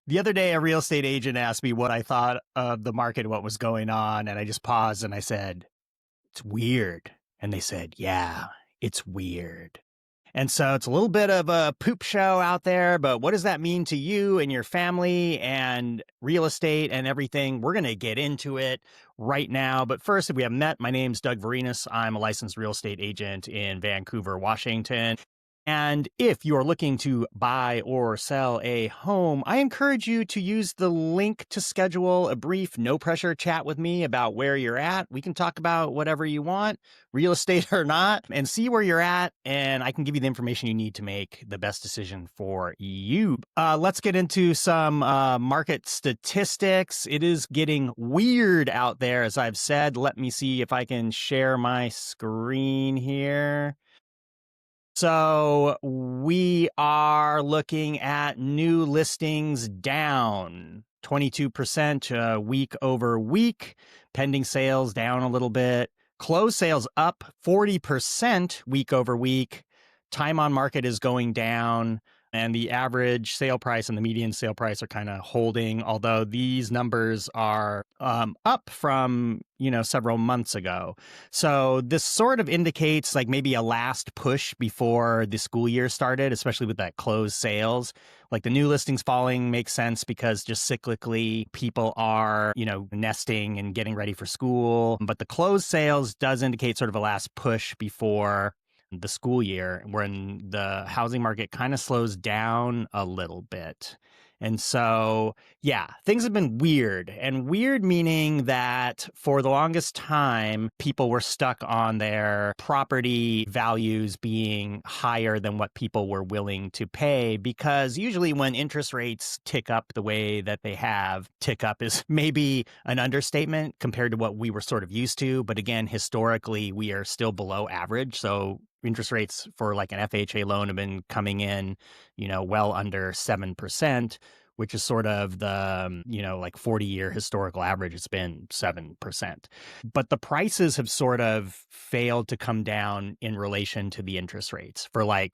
The other day, a real estate agent asked me what I thought of the market, what was going on. And I just paused and I said, it's weird. And they said, yeah, it's weird. And so it's a little bit of a poop show out there, but what does that mean to you and your family and real estate and everything? We're going to get into it right now. But first, if we haven't met, my name's Doug Varinas. I'm a licensed real estate agent in Vancouver, Washington. And if you are looking to buy or sell a home, I encourage you to use the link to schedule a brief, no pressure chat with me about where you're at. We can talk about whatever you want, real estate or not, and see where you're at. And I can give you the information you need to make the best decision for you. Let's get into some market statistics. It is getting weird out there, as I've said. Let me see if I can share my screen here. So we are looking at new listings down 22% week over week, pending sales down a little bit, closed sales up 40% week over week, time on market is going down, and the average sale price and the median sale price are kind of holding, although these numbers are up from, several months ago. So this sort of indicates like maybe a last push before the school year started, especially with that closed sales. Like the new listings falling makes sense because just cyclically people are, nesting and getting ready for school. But the closed sales does indicate sort of a last push before the school year when the housing market kind of slows down a little bit. And so, yeah, things have been weird, and weird meaning that for the longest time, people were stuck on their property values being higher than what people were willing to pay, because usually when interest rates tick up the way that they have, tick up is maybe an understatement compared to what we were sort of used to. But again, historically, we are still below average. So interest rates for like an FHA loan have been coming in, well under 7%, which is sort of the, like 40-year historical average. It's been 7%. But the prices have sort of failed to come down in relation to the interest rates for like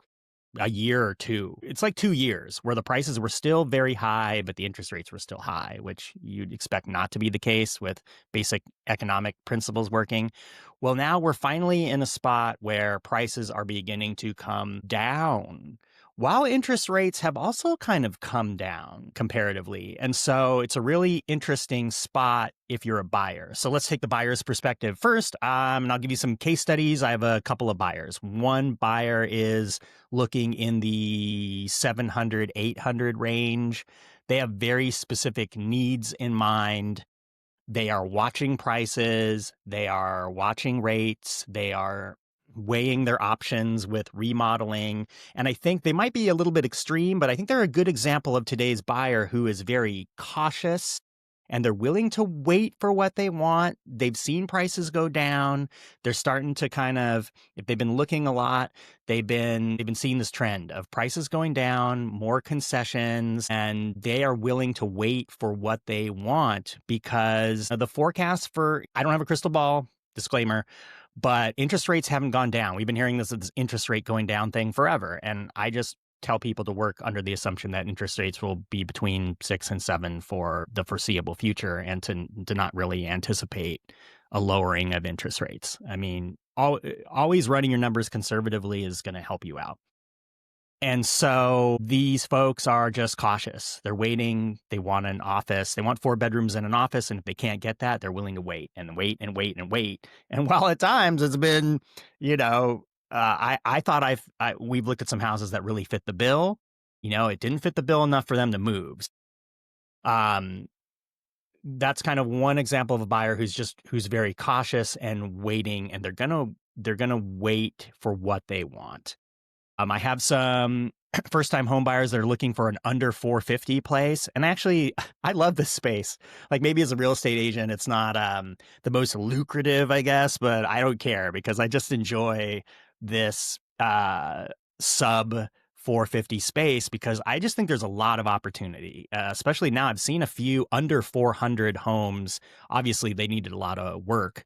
a year or two. It's like 2 years where the prices were still very high, but the interest rates were still high, which you'd expect not to be the case with basic economic principles working. Well, now we're finally in a spot where prices are beginning to come down, while interest rates have also kind of come down comparatively. And so it's a really interesting spot if you're a buyer. So let's take the buyer's perspective first, and I'll give you some case studies. I have a couple of buyers. One buyer is looking in the 700, 800 range. They have very specific needs in mind. They are watching prices. They are watching rates. They are weighing their options with remodeling. And I think they might be a little bit extreme, but I think they're a good example of today's buyer who is very cautious and they're willing to wait for what they want. They've seen prices go down. They're starting to kind of, if they've been looking a lot, they've been seeing this trend of prices going down, more concessions, and they are willing to wait for what they want because the forecast for, I don't have a crystal ball, disclaimer, but interest rates haven't gone down. We've been hearing this interest rate going down thing forever. And I just tell people to work under the assumption that interest rates will be between 6 and 7 for the foreseeable future, and to not really anticipate a lowering of interest rates. I mean, always running your numbers conservatively is going to help you out. And so these folks are just cautious. They're waiting. They want an office. They want 4 bedrooms and an office. And if they can't get that, they're willing to wait and wait and wait and wait. And while at times it's been, I thought we've looked at some houses that really fit the bill. It didn't fit the bill enough for them to move. That's kind of one example of a buyer who's very cautious and waiting, and they're gonna wait for what they want. I have some first-time home buyers that are looking for an under 450 place. And actually, I love this space. Like maybe as a real estate agent, it's not the most lucrative, I guess, but I don't care because I just enjoy this sub 450 space because I just think there's a lot of opportunity, especially now. I've seen a few under 400 homes. Obviously, they needed a lot of work.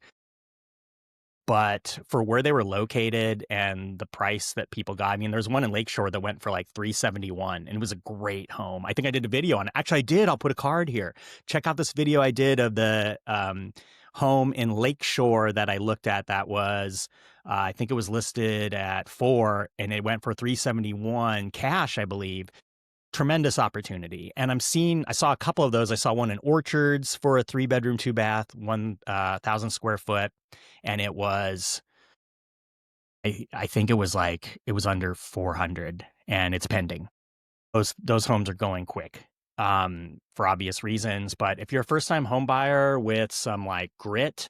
But for where they were located and the price that people got, I mean, there's one in Lakeshore that went for like $371, and it was a great home. I think I did a video on it. Actually, I did. I'll put a card here. Check out this video I did of the home in Lakeshore that I looked at. That was, I think it was listed at 4, and it went for $371 cash, I believe. Tremendous opportunity. And I saw a couple of those. I saw one in Orchards for a 3-bedroom, 2-bath, 1,000 square foot. And it was, I think it was under 400, and it's pending. Those homes are going quick, for obvious reasons. But if you're a first time home buyer with some like grit,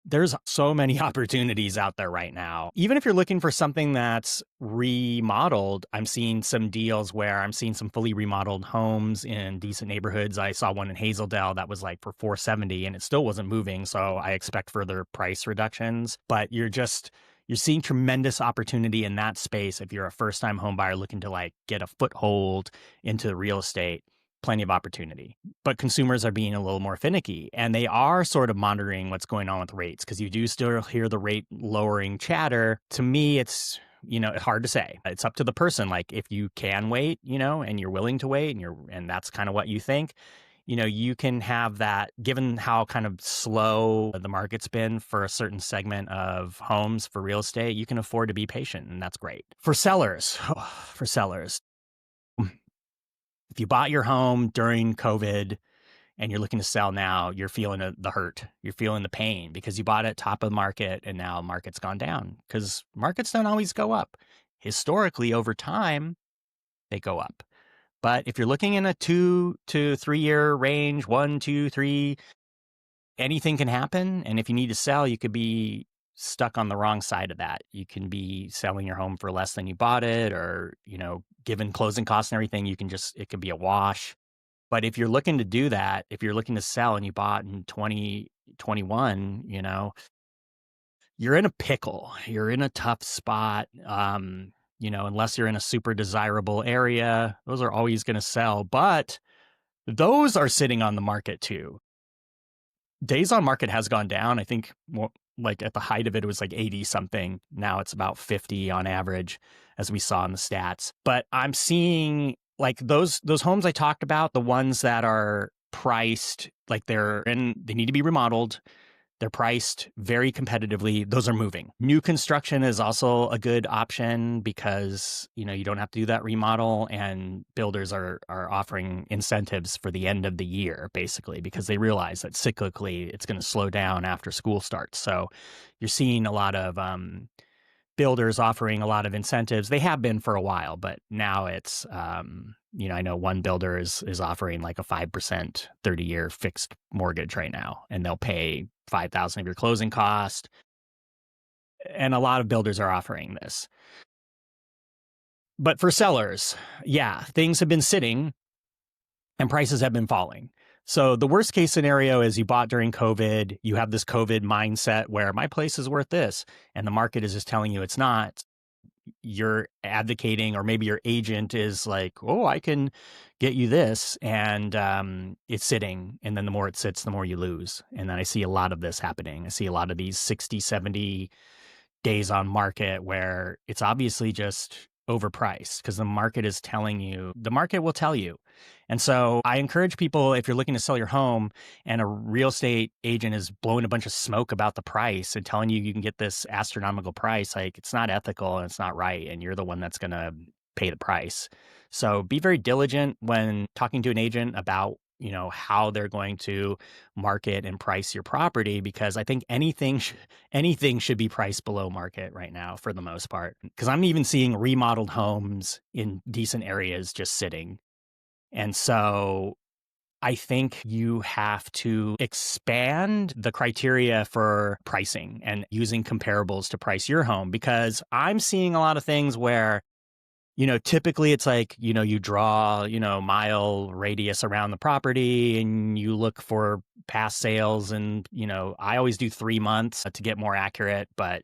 there's so many opportunities out there right now. Even if you're looking for something that's remodeled, I'm seeing some deals where I'm seeing some fully remodeled homes in decent neighborhoods. I saw one in Hazeldale that was like for $470, and it still wasn't moving. So I expect further price reductions. But you're seeing tremendous opportunity in that space if you're a first-time home buyer looking to like get a foothold into real estate. Plenty of opportunity. But consumers are being a little more finicky, and they are sort of monitoring what's going on with rates, because you do still hear the rate lowering chatter. To me, it's, hard to say. It's up to the person. Like if you can wait, and you're willing to wait, and that's kind of what you think, you can have that. Given how kind of slow the market's been for a certain segment of homes for real estate, you can afford to be patient, and that's great. For sellers, if you bought your home during COVID and you're looking to sell now, you're feeling the hurt. You're feeling the pain because you bought it top of the market and now market's gone down, because markets don't always go up. Historically, over time, they go up. But if you're looking in a 2 to 3 year range, 1, 2, 3, anything can happen. And if you need to sell, you could be stuck on the wrong side of that. You can be selling your home for less than you bought it, or, given closing costs and everything, it could be a wash. But if you're looking to do that, if you're looking to sell and you bought in 2021, you're in a pickle. You're in a tough spot. Unless you're in a super desirable area, those are always going to sell. But those are sitting on the market too. Days on market has gone down. I think like at the height of it was like 80 something. Now it's about 50 on average, as we saw in the stats. But I'm seeing like those homes I talked about, the ones that are priced like they need to be remodeled. They're priced very competitively. Those are moving. New construction is also a good option because, you don't have to do that remodel, and builders are offering incentives for the end of the year, basically, because they realize that cyclically it's going to slow down after school starts. So you're seeing a lot of builders offering a lot of incentives. They have been for a while, but now it's, I know one builder is offering like a 5% 30-year fixed mortgage right now, and they'll pay $5,000 of your closing cost. And a lot of builders are offering this. But for sellers, yeah, things have been sitting and prices have been falling. So the worst case scenario is you bought during COVID, you have this COVID mindset where my place is worth this, and the market is just telling you it's not. You're advocating, or maybe your agent is like, oh, I can get you this, and it's sitting. And then the more it sits, the more you lose. And then I see a lot of this happening. I see a lot of these 60, 70 days on market where it's obviously just overpriced, because the market will tell you. And so I encourage people, if you're looking to sell your home and a real estate agent is blowing a bunch of smoke about the price and telling you can get this astronomical price, like it's not ethical and it's not right. And you're the one that's going to pay the price. So be very diligent when talking to an agent about, how they're going to market and price your property, because I think anything should be priced below market right now for the most part. Because I'm even seeing remodeled homes in decent areas just sitting. And so I think you have to expand the criteria for pricing and using comparables to price your home, because I'm seeing a lot of things where, typically it's like, you draw, mile radius around the property and you look for past sales. And, I always do 3 months to get more accurate, but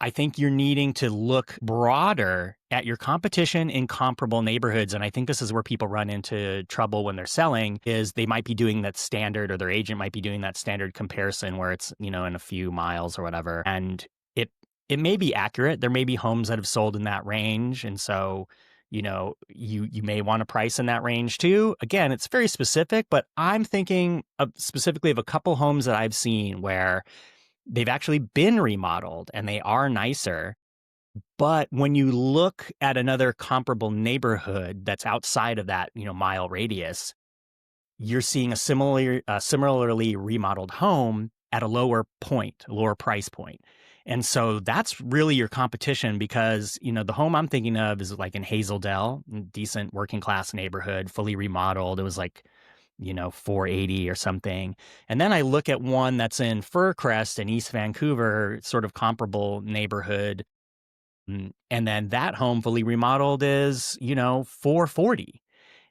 I think you're needing to look broader at your competition in comparable neighborhoods. And I think this is where people run into trouble when they're selling, is they might be doing that standard, or their agent might be doing that standard comparison where it's, in a few miles or whatever. And it may be accurate. There may be homes that have sold in that range. And so, you may want to price in that range too. Again, it's very specific, but I'm thinking of specifically of a couple homes that I've seen where they've actually been remodeled and they are nicer. But when you look at another comparable neighborhood that's outside of that, mile radius, you're seeing a similarly remodeled home at a lower point, a lower price point. And so that's really your competition because, the home I'm thinking of is like in Hazeldale, decent working class neighborhood, fully remodeled. It was like, 480 or something. And then I look at one that's in Fircrest in East Vancouver, sort of comparable neighborhood. And then that home fully remodeled is, 440.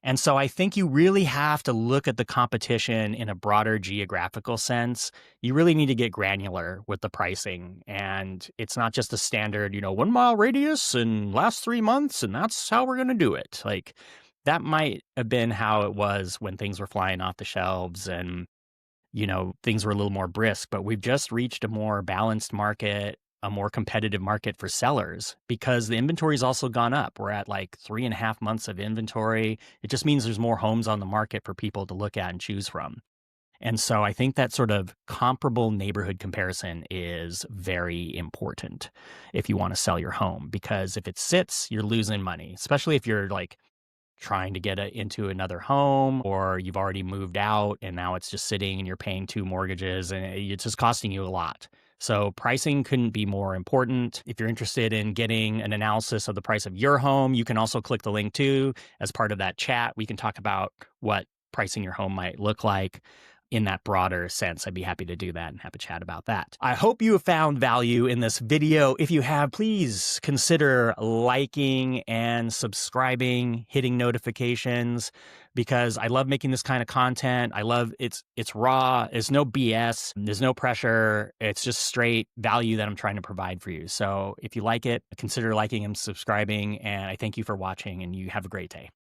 And so I think you really have to look at the competition in a broader geographical sense. You really need to get granular with the pricing. And it's not just a standard, 1 mile radius and last 3 months, and that's how we're going to do it. Like that might have been how it was when things were flying off the shelves and, things were a little more brisk. But we've just reached a more balanced market, a more competitive market for sellers because the inventory's also gone up. We're at like 3.5 months of inventory. It just means there's more homes on the market for people to look at and choose from. And so I think that sort of comparable neighborhood comparison is very important if you want to sell your home, because if it sits, you're losing money, especially if you're like trying to get into another home or you've already moved out and now it's just sitting and you're paying 2 mortgages and it's just costing you a lot. So pricing couldn't be more important. If you're interested in getting an analysis of the price of your home, you can also click the link too. As part of that chat, we can talk about what pricing your home might look like in that broader sense. I'd be happy to do that and have a chat about that. I hope you have found value in this video. If you have, please consider liking and subscribing, hitting notifications, because I love making this kind of content. I love it's raw. It's no BS. There's no pressure. It's just straight value that I'm trying to provide for you. So if you like it, consider liking and subscribing. And I thank you for watching and you have a great day.